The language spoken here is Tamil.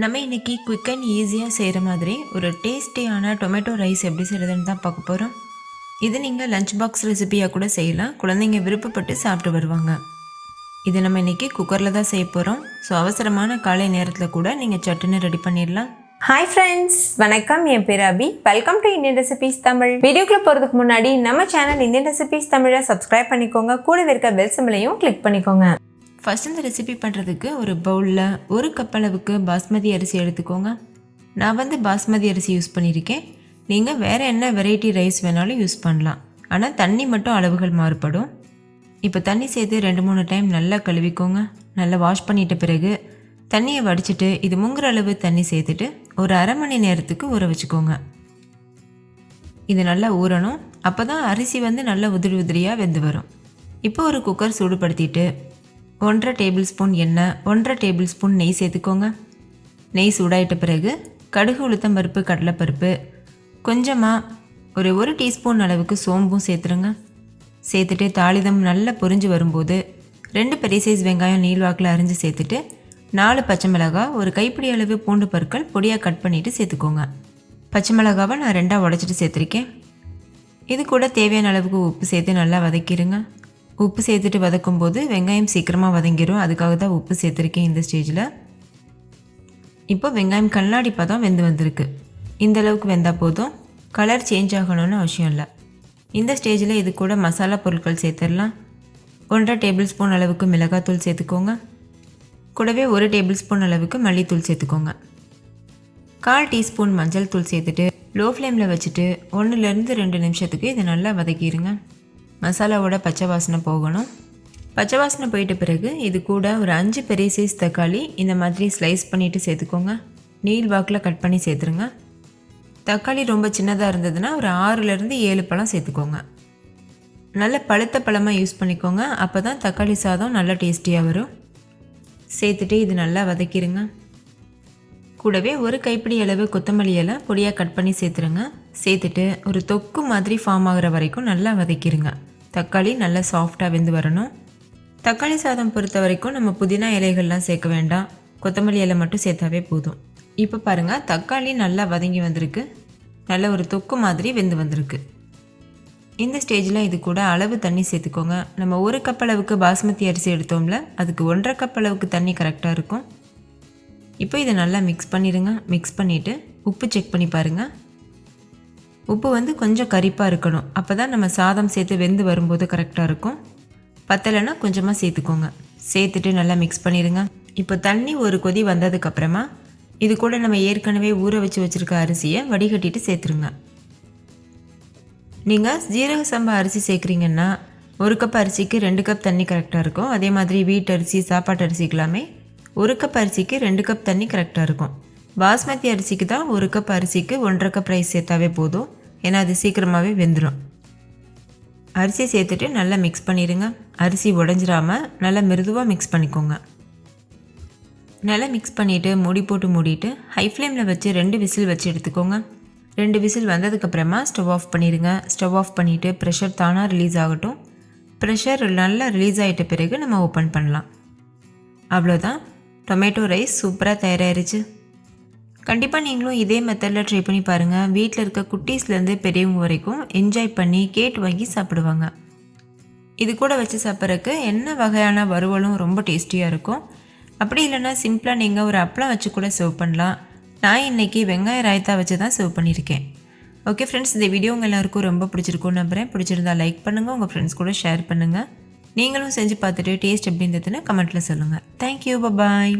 நம்ம இன்றைக்கி குயிக் அண்ட் ஈஸியாக செய்கிற மாதிரி ஒரு டேஸ்டியான டொமேட்டோ ரைஸ் எப்படி செய்கிறதுன்னு தான் பார்க்க போகிறோம். இது நீங்கள் லஞ்ச் பாக்ஸ் ரெசிபியாக கூட செய்யலாம். குழந்தைங்க விருப்பப்பட்டு சாப்பிட்டு வருவாங்க. இது நம்ம இன்றைக்கி குக்கரில் தான் செய்ய போகிறோம். ஸோ அவசரமான காலை நேரத்தில் கூட நீங்கள் சட்டுன்னு ரெடி பண்ணிடலாம். ஹாய் ஃப்ரெண்ட்ஸ், வணக்கம். என் பேர் Abhi. Welcome to Indian recipes Tamil. வீடியோக்குள்ளே போகிறதுக்கு முன்னாடி நம்ம சேனல் இந்தியன் ரெசிபீஸ் தமிழை சப்ஸ்கிரைப் பண்ணிக்கோங்க. கூடவே இருக்க பெல் சிம்பலையும் கிளிக் பண்ணிக்கோங்க. ஃபஸ்ட் இந்த ரெசிபி பண்ணுறதுக்கு ஒரு பவுலில் 1 கப் அளவுக்கு பாஸ்மதி அரிசி எடுத்துக்கோங்க. நான் பாஸ்மதி அரிசி யூஸ் பண்ணியிருக்கேன். நீங்கள் வேறு என்ன வெரைட்டி ரைஸ் வேணாலும் யூஸ் பண்ணலாம். ஆனால் தண்ணி மட்டும் அளவுகள் மாறுபடும். இப்போ தண்ணி சேர்த்து 2-3 டைம் நல்லா கழுவிக்கோங்க. நல்லா வாஷ் பண்ணிட்ட பிறகு தண்ணியை வடிச்சிட்டு இது முங்குற அளவு தண்ணி சேர்த்துட்டு ஒரு அரை மணி நேரத்துக்கு ஊற வச்சுக்கோங்க. இது நல்லா ஊறணும். அப்போ தான் அரிசி நல்லா உதிரி உதிரியாக வெந்து வரும். இப்போ ஒரு குக்கர் சூடுபடுத்திட்டு 1.5 டேபிள் ஸ்பூன் எண்ணெய், 1.5 டேபிள் ஸ்பூன் நெய் சேர்த்துக்கோங்க. நெய் சூடாயிட்ட பிறகு கடுகு, உளுத்தம்பருப்பு, கடலைப்பருப்பு, கொஞ்சமாக ஒரு 1 டீஸ்பூன் அளவுக்கு சோம்பும் சேர்த்துருங்க. சேர்த்துட்டு தாளிதம் நல்லா பொரிஞ்சு வரும்போது 2 பெரிய சைஸ் வெங்காயம் நீள்வாக்கில் அரிஞ்சு சேர்த்துட்டு 4 பச்சை மிளகாய், ஒரு கைப்பிடி அளவு பூண்டு பற்கள் பொடியாக கட் பண்ணிவிட்டு சேர்த்துக்கோங்க. பச்சை மிளகாவை நான் 2ஆக உடச்சிட்டு சேர்த்துருக்கேன். இது கூட தேவையான அளவுக்கு உப்பு சேர்த்து நல்லா வதக்கிடுங்க. உப்பு சேர்த்துட்டு வதக்கும்போது வெங்காயம் சீக்கிரமாக வதங்கிடும். அதுக்காக தான் உப்பு சேர்த்துருக்கேன் இந்த ஸ்டேஜில். இப்போ வெங்காயம் கண்ணாடி பதம் வெந்து வந்திருக்கு. இந்த அளவுக்கு வெந்தால் போதும். கலர் சேஞ்ச் ஆகணும்னு அவசியம் இல்லை. இந்த ஸ்டேஜில் இது கூட மசாலா பொருட்கள் சேர்த்துடலாம். 1.5 டேபிள் ஸ்பூன் அளவுக்கு மிளகாத்தூள் சேர்த்துக்கோங்க. கூடவே 1 டேபிள் ஸ்பூன் அளவுக்கு மல்லித்தூள் சேர்த்துக்கோங்க. 1/4 டீஸ்பூன் மஞ்சள் தூள் சேர்த்துட்டு லோ ஃப்ளேமில் வச்சுட்டு 1-2 நிமிஷத்துக்கு இதை நல்லா வதக்கிடுங்க. மசாலாவோட பச்சை வாசனை போகணும். பச்சை வாசனை போயிட்ட பிறகு இது கூட ஒரு 5 பெரிய சைஸ் தக்காளி இந்த மாதிரி ஸ்லைஸ் பண்ணிவிட்டு சேர்த்துக்கோங்க. நீள் வாக்கில் கட் பண்ணி சேர்த்துருங்க. தக்காளி ரொம்ப சின்னதாக இருந்ததுன்னா ஒரு 6-7 பழம் சேர்த்துக்கோங்க. நல்ல பழுத்த பழமாக யூஸ் பண்ணிக்கோங்க. அப்போ தான் தக்காளி சாதம் நல்லா டேஸ்டியாக வரும். சேர்த்துட்டு இது நல்லா வதக்கிடுங்க. கூடவே ஒரு கைப்பிடி அளவு கொத்தமல்லி இலை பொடியாக கட் பண்ணி சேர்த்துருங்க. சேர்த்துட்டு ஒரு தொக்கு மாதிரி ஃபார்ம் ஆகிற வரைக்கும் நல்லா வதக்கிடுங்க. தக்காளி நல்லா சாஃப்டாக வெந்து வரணும். தக்காளி சாதம் பொறுத்த வரைக்கும் நம்ம புதினா இலைகள்லாம் சேர்க்க வேண்டாம். கொத்தமல்லி இலை மட்டும் சேர்த்தாவே போதும். இப்போ பாருங்கள், தக்காளி நல்லா வதங்கி வந்திருக்கு. நல்ல ஒரு தொக்கு மாதிரி வெந்து வந்திருக்கு. இந்த ஸ்டேஜில் இது கூட அளவு தண்ணி சேர்த்துக்கோங்க. நம்ம 1 கப் அளவுக்கு பாஸ்மதி அரிசி எடுத்தோம்ல, அதுக்கு 1.5 கப் அளவுக்கு தண்ணி கரெக்டாக இருக்கும். இப்போ இதை நல்லா மிக்ஸ் பண்ணிடுங்க. மிக்ஸ் பண்ணிவிட்டு உப்பு செக் பண்ணி பாருங்கள். உப்பு கொஞ்சம் கரிப்பாக இருக்கணும். அப்போ தான் நம்ம சாதம் சேர்த்து வெந்து வரும்போது கரெக்டாக இருக்கும். பத்தலைன்னா கொஞ்சமாக சேர்த்துக்கோங்க. சேர்த்துட்டு நல்லா மிக்ஸ் பண்ணிடுங்க. இப்போ தண்ணி ஒரு கொதி வந்ததுக்கப்புறமா இது கூட நம்ம ஏற்கனவே ஊற வச்சுருக்க அரிசியை வடிகட்டிட்டு சேர்த்துருங்க. நீங்கள் ஜீரக சம்பா அரிசி சேர்க்குறீங்கன்னா 1 கப் அரிசிக்கு 2 கப் தண்ணி கரெக்டாக இருக்கும். அதே மாதிரி வீட்டு அரிசி, சாப்பாட்டு அரிசிக்கெல்லாமே 1 கப் அரிசிக்கு 2 கப் தண்ணி கரெக்டாக இருக்கும். பாஸ்மதி அரிசிக்கு தான் 1 கப் அரிசிக்கு 1.5 கப் ரைஸ் சேர்த்தாவே போதும். ஏன்னா அது சீக்கிரமாகவே வெந்துடும். அரிசி சேர்த்துட்டு நல்லா மிக்ஸ் பண்ணிடுங்க. அரிசி உடஞ்சிடாமல் நல்லா மிருதுவாக மிக்ஸ் பண்ணிக்கோங்க. நல்லா மிக்ஸ் பண்ணிவிட்டு மூடி போட்டு மூடிட்டு ஹை ஃப்ளேமில் வச்சு 2 விசில் வச்சு எடுத்துக்கோங்க. 2 விசில் வந்ததுக்கப்புறமா ஸ்டவ் ஆஃப் பண்ணிடுங்க. ஸ்டவ் ஆஃப் பண்ணிவிட்டு ப்ரெஷர் தானாக ரிலீஸ் ஆகட்டும். ப்ரெஷர் நல்லா ரிலீஸ் ஆகிட்ட பிறகு நம்ம ஓப்பன் பண்ணலாம். அவ்வளோதான், டொமேட்டோ ரைஸ் சூப்பராக தயாராகிருச்சு. கண்டிப்பாக நீங்களும் இதே மெத்தடில் ட்ரை பண்ணி பாருங்கள். வீட்டில் இருக்க குட்டீஸ்லேருந்து பெரியவங்க வரைக்கும் என்ஜாய் பண்ணி கேட்டு வாங்கி சாப்பிடுவாங்க. இது கூட வச்சு சாப்பிட்றதுக்கு என்ன வகையான வறுவலும் ரொம்ப டேஸ்டியாக இருக்கும். அப்படி இல்லைன்னா சிம்பிளாக நீங்கள் ஒரு அப்பளம் வச்சு கூட சர்வ் பண்ணலாம். நான் இன்றைக்கி வெங்காய ராய்த்தா வச்சு தான் சர்வ் பண்ணியிருக்கேன். ஓகே ஃப்ரெண்ட்ஸ், இந்த வீடியோ உங்கள் எல்லாருக்கும் ரொம்ப பிடிச்சிருக்கும்னு நம்புகிறேன். பிடிச்சிருந்தா லைக் பண்ணுங்கள், உங்கள் ஃப்ரெண்ட்ஸ் கூட ஷேர் பண்ணுங்கள். நீங்களும் செஞ்சு பார்த்துட்டு டேஸ்ட் எப்படி இருந்ததுன்னு கமெண்ட்டில் சொல்லுங்கள். தேங்க்யூ, பாய்.